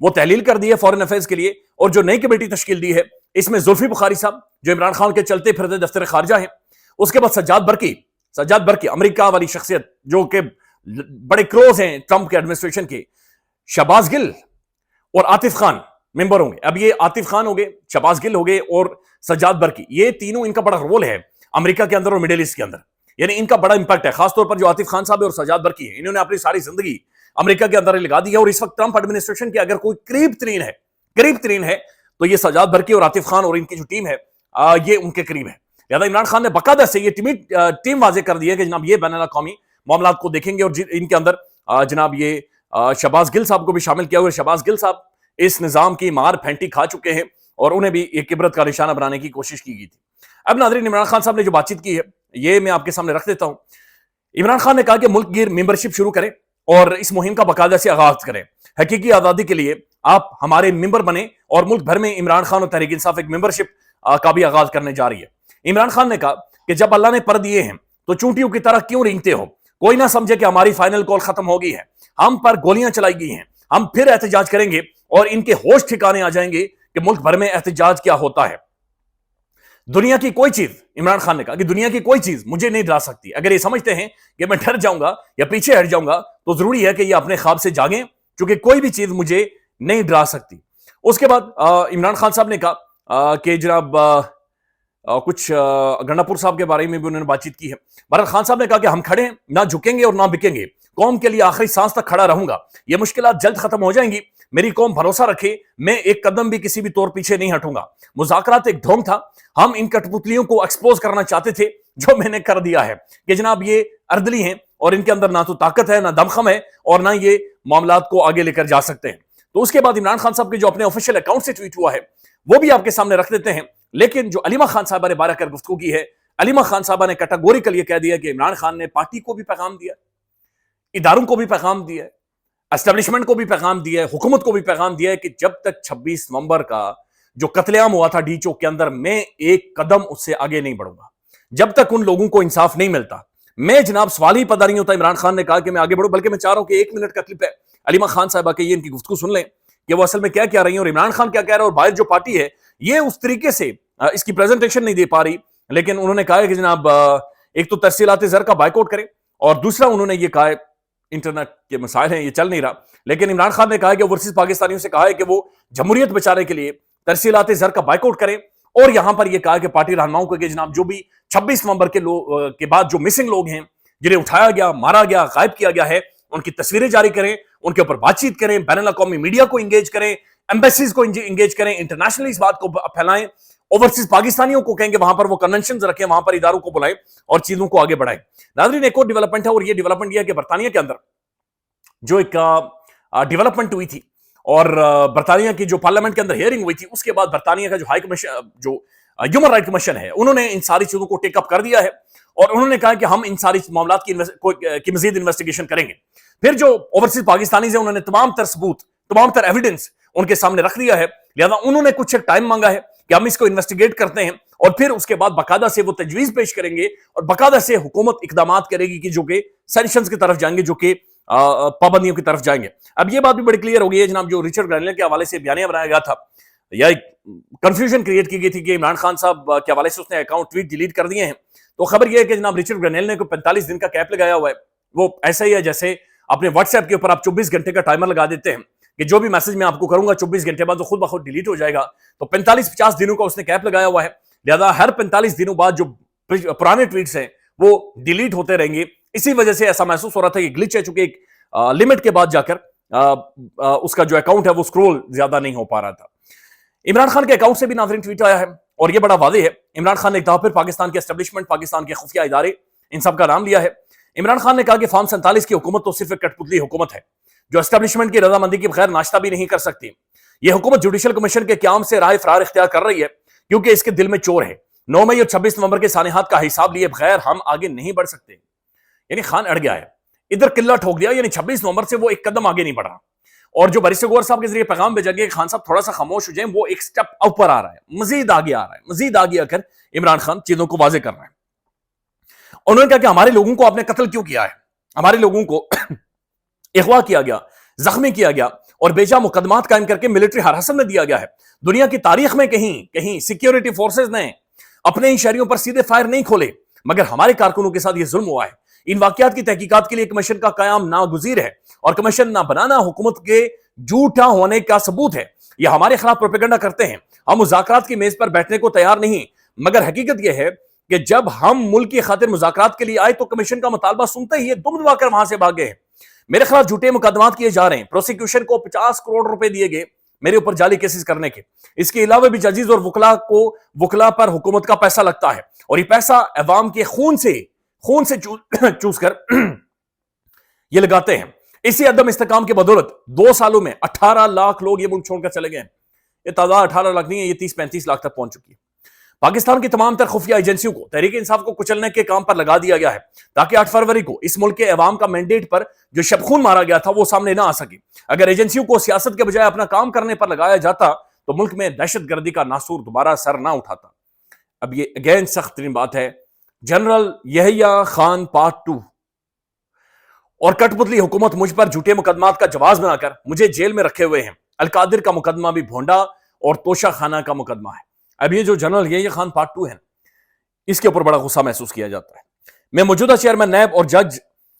وہ تحلیل کر دی ہے فورن افیئرز کے لیے، اور جو نئی کمیٹی تشکیل دی ہے اس میں زلفی بخاری صاحب جو عمران خان کے چلتے پھرتے دفتر خارجہ ہیں، اس کے بعد سجاد برقی امریکہ والی شخصیت جو کہ بڑے کلوز ہیں ٹرمپ کے ایڈمنسٹریشن کے، شہباز گل اور عاطف خان ممبر ہوں گے. اب یہ عاطف خان ہو گئے، شہباز گل ہو گئے اور سجاد برقی، یہ تینوں ان کا بڑا رول ہے امریکہ کے اندر اور مڈل ایسٹ کے اندر، یعنی ان کا بڑا امپیکٹ ہے. خاص طور پر جو عاطف خان صاحب اور سجاد برقی ہیں، انہوں نے اپنی ساری زندگی امریکہ کے اندر لگا دی ہے، اور اس وقت ٹرمپ ایڈمنسٹریشن کے اگر کوئی قریب ترین ہے تو یہ سجاد برقی اور عاطف خان اور ان کی جو ٹیم ہے یہ ان کے قریب ہے. لہذا عمران خان نے باقاعدہ سے یہ ٹیم واضح کر دی ہے کہ جناب یہ بین الاقوامی معاملات کو دیکھیں گے، اور ان کے اندر جناب یہ شہباز گل صاحب کو بھی شامل کیا ہوا ہے. شہباز گل صاحب اس نظام کی مار پھینٹی کھا چکے ہیں اور انہیں بھی ایک عبرت کا نشانہ بنانے کی کوشش کی گئی تھی. اب ناظرین، عمران خان صاحب نے جو بات چیت کی ہے یہ میں آپ کے سامنے رکھ دیتا ہوں. عمران خان نے کہا کہ ملک گیر ممبرشپ شروع کریں اور اس مہم کا باقاعدہ سے آغاز کریں. حقیقی آزادی کے لیے آپ ہمارے ممبر بنے، اور ملک بھر میں عمران خان اور تحریک انصاف ایک ممبرشپ کا بھی آغاز کرنے جا رہی ہے. عمران خان نے کہا کہ جب اللہ نے پر دیے ہیں تو چونٹیوں کی طرح کیوں رینگتے ہو؟ کوئی نہ سمجھے کہ ہماری فائنل کال ختم ہو گئی ہے، ہم پر گولیاں چلائی گئی ہیں، ہم پھر احتجاج کریں گے اور ان کے ہوش ٹھکانے آ جائیں گے کہ ملک بھر میں احتجاج کیا ہوتا ہے. دنیا کی کوئی چیز، عمران خان نے کہا کہ دنیا کی کوئی چیز مجھے نہیں ڈرا سکتی. اگر یہ سمجھتے ہیں کہ میں ڈر جاؤں گا یا پیچھے ہٹ جاؤں گا تو ضروری ہے کہ یہ اپنے خواب سے جاگیں، کیونکہ کوئی بھی چیز مجھے نہیں ڈرا سکتی. اس کے بعد عمران خان صاحب نے کہا کہ جناب کچھ گنڈا پور صاحب کے بارے میں بھی انہوں نے بات چیت کی ہے. بہرحال خان صاحب نے کہا کہ ہم کھڑے ہیں، نہ جھکیں گے اور نہ بکیں گے، قوم کے لیے آخری سانس تک کھڑا رہوں گا. یہ مشکلات جلد ختم ہو جائیں گی، میری قوم بھروسہ رکھے، میں ایک قدم بھی کسی بھی طور پیچھے نہیں ہٹوں گا. مذاکرات ایک ڈھونگ تھا، ہم ان کٹپتلیوں کو ایکسپوز کرنا چاہتے تھے جو میں نے کر دیا ہے کہ جناب یہ اردلی ہیں اور ان کے اندر نہ تو طاقت ہے، نہ دمخم ہے، اور نہ یہ معاملات کو آگے لے کر جا سکتے ہیں. تو اس کے بعد عمران خان صاحب کے جو اپنے آفیشیل اکاؤنٹ سے ٹویٹ ہوا ہے وہ بھی آپ کے سامنے رکھ دیتے ہیں. لیکن جو علیمہ خان صاحبہ نے بارہ کر گفتگو کی ہے، علیمہ خان صاحبہ نے کیٹاگوریکل یہ کہہ دیا کہ عمران خان نے پارٹی کو بھی پیغام دیا، اداروں کو بھی پیغام دیا، اسٹیبلشمنٹ کو بھی پیغام دیا ہے، حکومت کو بھی پیغام دیا ہے کہ جب تک 26 نومبر کا جو قتل عام ہوا تھا ڈی چوک کے اندر، میں ایک قدم اس سے آگے نہیں بڑھوں گا جب تک ان لوگوں کو انصاف نہیں ملتا. میں جناب سوال ہی پتہ نہیں ہوتا عمران خان نے کہا کہ میں آگے بڑھوں، بلکہ میں چاہ رہا ہوں کہ 1 منٹ کا کلپ ہے علیمہ خان صاحبہ کے، یہ ان کی گفتگو سن لیں کہ وہ اصل میں کیا کہہ رہی ہیں اور عمران خان کیا کہہ رہا ہے. اور باہر جو پارٹی ہے یہ اس طریقے سے اس کی پریزنٹیشن نہیں دے پا رہی، لیکن انہوں نے کہا ہے کہ جناب ایک تو ترسیلات زر کا بائیکاٹ کریں، اور دوسرا انہوں نے یہ کہا ہے انٹرنیٹ کے مسائل ہیں یہ چل نہیں رہا. لیکن عمران خان نے کہا ہے کہ اوورسیز پاکستانیوں سے کہا ہے کہ وہ جمہوریت بچانے کے لیے ترسیلات زر کا بائیکاٹ کریں، اور یہاں پر یہ کہا کہ پارٹی رہنماؤں کو کہ جناب جو بھی 26 نومبر کے بعد جو مسنگ لوگ ہیں جنہیں اٹھایا گیا، مارا گیا، غائب کیا گیا ہے، ان کی تصویریں جاری کریں، ان کے اوپر بات چیت کریں، بین الاقوامی میڈیا کو انگیج کریں، ایمبیسیز کو انگیج کریں، انٹرنیشنلی اس بات کو پھیلائیں، اوورسیز پاکستانیوں کو کہیں کہ وہاں پر وہ کنونشنز رکھیں، وہاں پر اداروں کو بلائیں اور چیزوں کو آگے بڑھائیں. ناظرین، ایک اور ڈیولپمنٹ ہے، اور یہ ڈیولپمنٹ یہ ہے کہ برطانیہ کے اندر جو ایک ڈیولپمنٹ ہوئی تھی اور برطانیہ کی جو پارلیمنٹ کے اندر ہیئرنگ ہوئی تھی، اس کے بعد برطانیہ کا جو ہائی کمیشن، جو ہیومن رائٹ کمیشن ہے، انہوں نے ان ساری چیزوں کو ٹیک اپ کر دیا ہے اور انہوں نے کہا کہ ہم ان ساری معاملات کی مزید انویسٹیگیشن کریں گے. پھر جو اوورسیز پاکستانیز ہیں انہوں نے تمام تر ثبوت، تمام تر ایویڈنس ان کے سامنے رکھ دیا ہے، لہذا انہوں نے کچھ ٹائم مانگا ہے کہ ہم اس کو انویسٹیگیٹ کرتے ہیں، اور پھر اس کے بعد باقاعدہ سے وہ تجویز پیش کریں گے اور باقاعدہ سے حکومت اقدامات کرے گی کہ جو کہ سینکشنز کی طرف جائیں گے، جو کہ پابندیوں کی طرف جائیں گے. اب یہ بات بھی بڑی کلیئر ہو گئی ہے جناب، جو رچرڈ گرینل کے حوالے سے بیانیہ بنایا گیا تھا یا ایک کنفیوژن کریٹ کی گئی تھی کہ عمران خان صاحب کے حوالے سے اس نے اکاؤنٹ ٹویٹ ڈیلیٹ کر دیے ہیں، تو خبر یہ ہے کہ جناب رچرڈ گرینل نے کوئی 45 دن کا کیپ لگایا ہوا ہے. وہ ایسا ہی ہے جیسے اپنے واٹس ایپ کے اوپر آپ 24 گھنٹے کا ٹائمر لگا دیتے ہیں کہ جو بھی میسج میں آپ کو کروں گا 24 گھنٹے بعد وہ خود بخود ڈیلیٹ ہو جائے گا. تو 45-50 دنوں کا اس نے کیپ لگایا ہوا ہے، لہذا ہر 45 دنوں بعد جو پرانے ٹویٹس ہیں وہ ڈیلیٹ ہوتے رہیں گے. اسی وجہ سے ایسا محسوس ہو رہا تھا کہ گلچ ہے، چونکہ ایک لمٹ کے بعد جا کر اس کا جو اکاؤنٹ ہے وہ سکرول زیادہ نہیں ہو پا رہا تھا. عمران خان کے اکاؤنٹ سے بھی ناظرین ٹویٹ آیا ہے اور یہ بڑا واضح ہے. عمران خان نے ایک دفعہ پھر پاکستان کے اسٹیبلشمنٹ، پاکستان کے خفیہ ادارے، ان سب کا نام لیا ہے. عمران خان نے کہا کہ فارم 47 کی حکومت تو صرف ایک کٹپتلی حکومت ہے جو اسٹیبلشمنٹ کی رضامندی کے بغیر ناشتہ بھی نہیں کر سکتی. یہ حکومت جوڈیشل کمیشن کے قیام سے راہ فرار اختیار کر رہی ہے کیونکہ اس کے دل میں چور ہے. 9 مئی اور 26 نومبر کے سانحات کا حساب لیے بغیر ہم آگے نہیں بڑھ سکتے. یعنی خان اڑ گیا ہے، ادھر قلعہ ٹھوک دیا، یعنی 26 نومبر سے وہ ایک قدم آگے نہیں بڑھ رہا. اور جو بیرسٹر گوہر صاحب کے ذریعے پیغام بھیجا گیا کہ خان صاحب تھوڑا سا خاموش ہو جائیں، وہ ایک سٹیپ اوپر آ رہا ہے، مزید آگے آ رہا ہے، مزید آگے آ کر عمران خان چیزوں کو واضح کر رہا ہے. انہوں نے کہا کہ ہمارے لوگوں کو آپ نے قتل کیوں کیا ہے، ہمارے لوگوں کو اغوا کیا گیا، زخمی کیا گیا، اور بیجا مقدمات قائم کر کے ملٹری حراست میں دیا گیا ہے. دنیا کی تاریخ میں کہیں سیکیورٹی فورسز نے اپنے ہی شہریوں پر سیدھے فائر نہیں کھولے، مگر ہمارے کارکنوں کے ساتھ یہ ظلم ہوا ہے. ان واقعات کی تحقیقات کے لیے کمیشن کا قیام ناگزیر ہے، اور کمیشن نہ بنانا حکومت کے جھوٹا ہونے کا ثبوت ہے. یہ ہمارے خلاف پروپیگنڈا کرتے ہیں. ہم مذاکرات کی میز پر بیٹھنے کو تیار نہیں، مگر حقیقت یہ ہے کہ جب ہم ملک کی خاطر مذاکرات کے لیے آئے تو کمیشن کا مطالبہ سنتے ہی یہ دم دبا کر وہاں سے بھاگے ہیں. میرے خلاف جھوٹے مقدمات کیے جا رہے ہیں. پروسیکیوشن کو 50 کروڑ روپے دیے گئے میرے اوپر جعلی کیسز کرنے کے. اس کے علاوہ بھی ججز اور وکلا پر حکومت کا پیسہ لگتا ہے، اور یہ پیسہ عوام کے خون سے چوس کر یہ لگاتے ہیں. اسی عدم استحکام کے بدولت 2 سالوں میں 18 لاکھ لوگ یہ ملک چھوڑ کر چلے گئے ہیں. یہ تعداد 18 لاکھ نہیں ہے، یہ 30-35 لاکھ تک پہنچ چکی ہے. پاکستان کی تمام تر خفیہ ایجنسیوں کو تحریک انصاف کو کچلنے کے کام پر لگا دیا گیا ہے، تاکہ 8 فروری کو اس ملک کے عوام کا مینڈیٹ پر جو شب خون مارا گیا تھا وہ سامنے نہ آ سکے. اگر ایجنسیوں کو سیاست کے بجائے اپنا کام کرنے پر لگایا جاتا تو ملک میں دہشت گردی کا ناسور دوبارہ سر نہ اٹھاتا. اب یہ اگین سخت ترین بات ہے. جنرل یحییٰ خان پارٹ 2 اور کٹ پتلی حکومت مجھ پر جھوٹے مقدمات کا جواز بنا کر مجھے جیل میں رکھے ہوئے ہیں. القادر کا مقدمہ بھی بھونڈا اور توشہ خانہ کا مقدمہ ہے. اب یہ جو جنرل یحییٰ خان پارٹ 2 ہے، اس کے اوپر بڑا غصہ محسوس کیا جاتا ہے. میں موجودہ چیئرمین نیب اور جج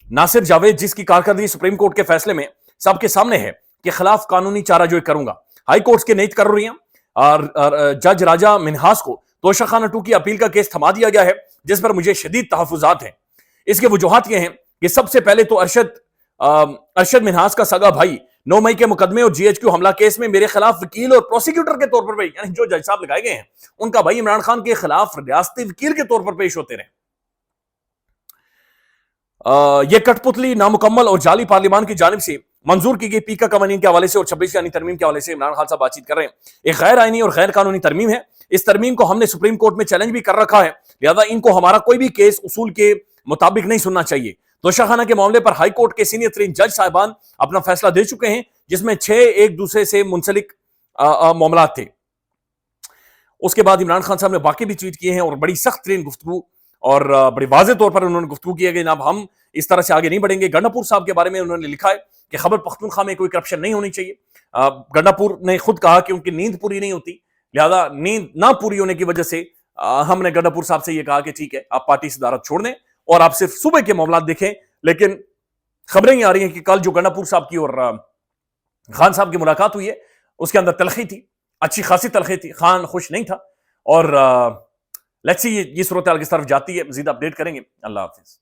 ناصر جاوید، جس کی کارکردگی سپریم کورٹ کے فیصلے میں سب کے سامنے ہے، کے خلاف قانونی چارہ جوئی کروں گا. ہائی کورٹس کے نئی تقرریاں اور جج راجہ منہاس کو توشہ خانہ 2 کی اپیل کا کیس تھما دیا گیا ہے، جس پر مجھے شدید تحفظات ہیں. اس کے وجوہات یہ ہیں کہ سب سے پہلے تو ارشد منہاس کا سگا بھائی 9 مئی کے مقدمے اور GHQ حملہ کیس میں میرے خلاف وکیل اور پروسیکیوٹر کے طور پر یعنی جو جج صاحب لگائے گئے ہیں ان کا بھائی عمران خان کے خلاف ریاستی وکیل کے طور پر پیش ہوتے رہے. یہ کٹ پتلی نامکمل اور جعلی پارلیمان کی جانب سے منظور کی گئی پیکا قوانین کے حوالے سے اور 26 یعنی ترمیم کے حوالے سے عمران خان صاحب بات چیت کر رہے ہیں. ایک غیر آئینی اور غیر قانونی ترمیم ہے. اس ترمیم کو ہم نے سپریم کورٹ میں چیلنج بھی کر رکھا ہے، لہذا ان کو ہمارا کوئی بھی کیس اصول کے مطابق نہیں سننا چاہیے. توشہ خانہ کے معاملے پر ہائی کورٹ کے سینئر ترین جج صاحبان اپنا فیصلہ دے چکے ہیں، جس میں 6 ایک دوسرے سے منسلک معاملات تھے. اس کے بعد عمران خان صاحب نے باقی بھی ٹویٹ کیے ہیں اور بڑی سخت ترین گفتگو اور بڑی واضح طور پر انہوں نے گفتگو کی ہے کہ جناب ہم اس طرح سے آگے نہیں بڑھیں گے. گنڈاپور صاحب کے بارے میں انہوں نے لکھا ہے کہ خیبر پختونخوا میں کوئی کرپشن نہیں ہونی چاہیے. گنڈاپور نے خود کہا کہ ان کی نیند پوری نہیں ہوتی، لہذا نیند نہ پوری ہونے کی وجہ سے ہم نے گنڈاپور صاحب سے یہ کہا کہ ٹھیک ہے آپ پارٹی صدارت چھوڑ دیں اور آپ صرف صبح کے معاملات دیکھیں. لیکن خبریں یہ آ رہی ہیں کہ کل جو گنڈاپور صاحب کی اور خان صاحب کی ملاقات ہوئی ہے اس کے اندر تلخی تھی، اچھی خاصی تلخی تھی. خان خوش نہیں تھا اور لیٹس سی یہ صورتحال کس طرف جاتی ہے. مزید اپڈیٹ کریں گے. اللہ حافظ.